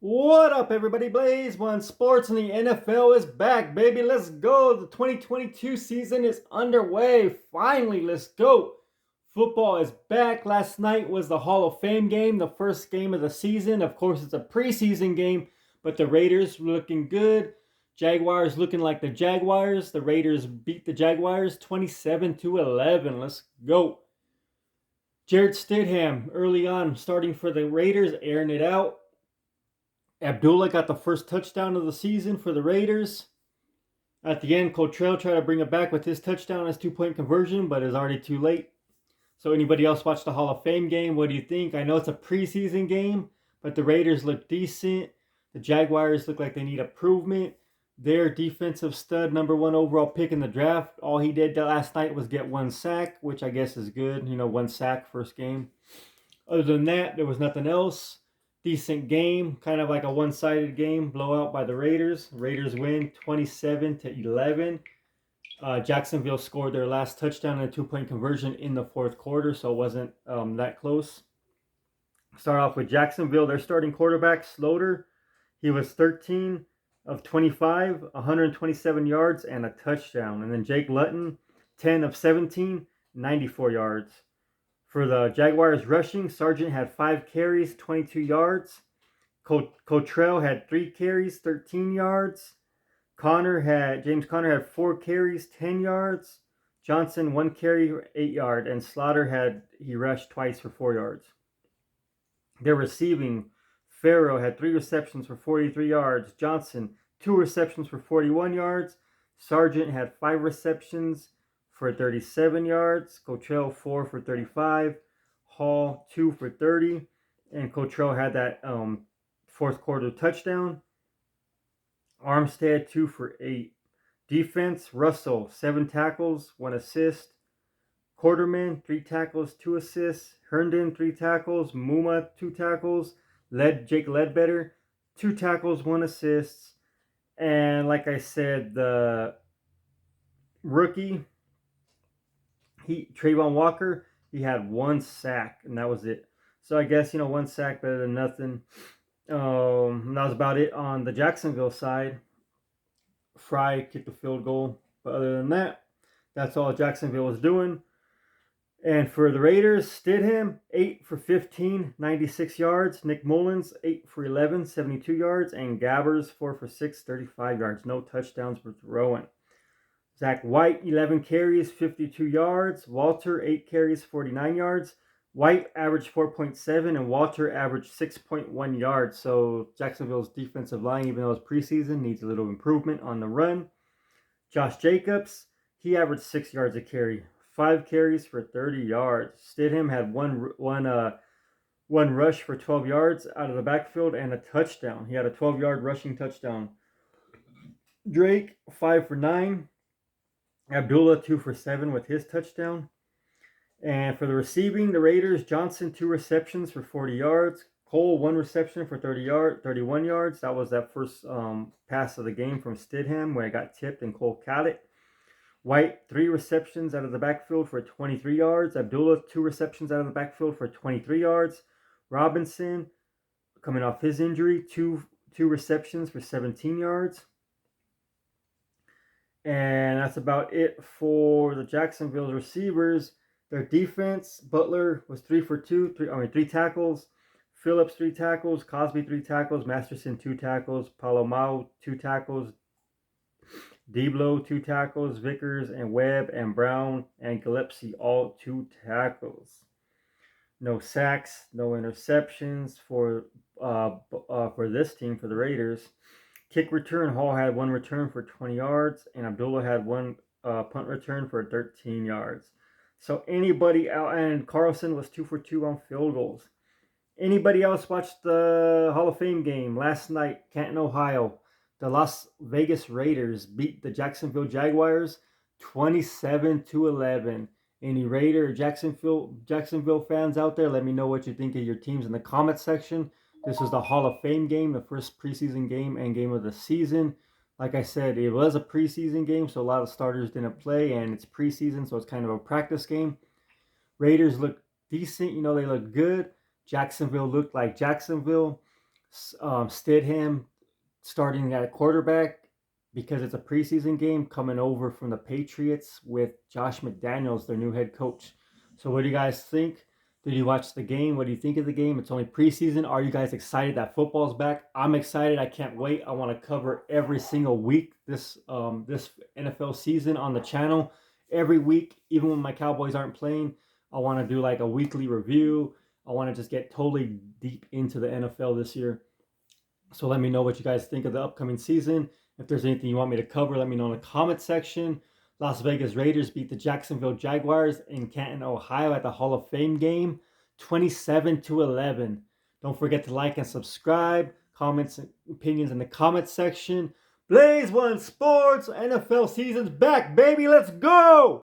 What up, everybody? Blaze One Sports and the NFL is back, baby. Let's go. The 2022 season is underway. Finally, let's go. Football is back. Last night was the Hall of Fame game, the first game of the season. Of course, it's a preseason game, but the Raiders looking good. Jaguars looking like the Jaguars. The Raiders beat the Jaguars 27-11. Let's go. Jared Stidham early on starting for the Raiders, airing it out. Abdullah got the first touchdown of the season for the Raiders. At the end, Cotrell tried to bring it back with his touchdown as 2-point conversion, but it's already too late. So anybody else watch the Hall of Fame game? What do you think? I know it's a preseason game, but the Raiders look decent. The Jaguars look like they need improvement. Their defensive stud, number one overall pick in the draft, all he did last night was get one sack, which I guess is good. One sack first game. Other than that, there was nothing else. Decent game, kind of like a one-sided game, blowout by the Raiders. Raiders win 27-11. Jacksonville scored their last touchdown and a 2-point conversion in the fourth quarter, so it wasn't that close. Start off with Jacksonville. Their starting quarterback, Slaughter, he was 13 of 25, 127 yards, and a touchdown. And then Jake Luton, 10 of 17, 94 yards. For the Jaguars rushing, Sargent had 5 carries, 22 yards. Cotrell had 3 carries, 13 yards. James Conner had 4 carries, 10 yards. Johnson 1 carry, 8 yards, and Slaughter he rushed twice for 4 yards. Their receiving, Farrow had 3 receptions for 43 yards. Johnson 2 receptions for 41 yards. Sargent had 5 receptions for 37 yards. Cotrell 4 for 35. Hall 2 for 30. And Cotrell had that fourth quarter touchdown. Armstead 2 for 8. Defense, Russell 7 tackles, 1 assist. Quarterman 3 tackles, 2 assists. Herndon 3 tackles. Muma 2 tackles. Jake Ledbetter 2 tackles, 1 assist. And like I said, the rookie, Trayvon Walker, he had 1 sack, and that was it. So I guess, 1 sack better than nothing. That was about it on the Jacksonville side. Fry kicked the field goal. But other than that, that's all Jacksonville was doing. And for the Raiders, Stidham, 8 for 15, 96 yards. Nick Mullins, 8 for 11, 72 yards. And Gabbers, 4 for 6, 35 yards. No touchdowns for throwing. Zach White, 11 carries, 52 yards. Walter, 8 carries, 49 yards. White averaged 4.7 and Walter averaged 6.1 yards. So Jacksonville's defensive line, even though it's preseason, needs a little improvement on the run. Josh Jacobs, he averaged 6 yards a carry. 5 carries for 30 yards. Stidham had one rush for 12 yards out of the backfield and a touchdown. He had a 12-yard rushing touchdown. Drake, 5 for 9. Abdullah, 2 for 7 with his touchdown. And for the receiving, the Raiders, Johnson, 2 receptions for 40 yards. Cole, 1 reception for 31 yards. That was that first pass of the game from Stidham where it got tipped and Cole caught it. White, 3 receptions out of the backfield for 23 yards. Abdullah, 2 receptions out of the backfield for 23 yards. Robinson, coming off his injury, 2 receptions for 17 yards. And that's about it for the Jacksonville receivers. Their defense, Butler was 3 for 2, 3 tackles. Phillips, 3 tackles. Cosby, 3 tackles. Masterson, 2 tackles. Palomau, 2 tackles. Deblo, 2 tackles. Vickers and Webb and Brown and Gillespie, all 2 tackles. No sacks, no interceptions for this team, for the Raiders. Kick return, Hall had 1 return for 20 yards, and Abdullah had 1 punt return for 13 yards. So anybody out, and Carlson was 2 for 2 on field goals. Anybody else watched the Hall of Fame game last night, Canton, Ohio? The Las Vegas Raiders beat the Jacksonville Jaguars 27-11. Any Raider or Jacksonville fans out there, let me know what you think of your teams in the comment section. This was the Hall of Fame game, the first preseason game and game of the season. Like I said, it was a preseason game, so a lot of starters didn't play, and it's preseason, so it's kind of a practice game. Raiders look decent, they look good. Jacksonville looked like Jacksonville. Stidham starting at quarterback because it's a preseason game coming over from the Patriots with Josh McDaniels, their new head coach. So what do you guys think? Did you watch the game? What do you think of the game? It's only preseason. Are you guys excited that football's back? I'm excited. I can't wait. I want to cover every single week this NFL season on the channel. Every week, even when my Cowboys aren't playing, I want to do like a weekly review. I want to just get totally deep into the NFL this year. So let me know what you guys think of the upcoming season. If there's anything you want me to cover, let me know in the comment section. Las Vegas Raiders beat the Jacksonville Jaguars in Canton, Ohio at the Hall of Fame game, 27-11. Don't forget to like and subscribe. Comments and opinions in the comment section. Blaze One Sports NFL season's back, baby. Let's go!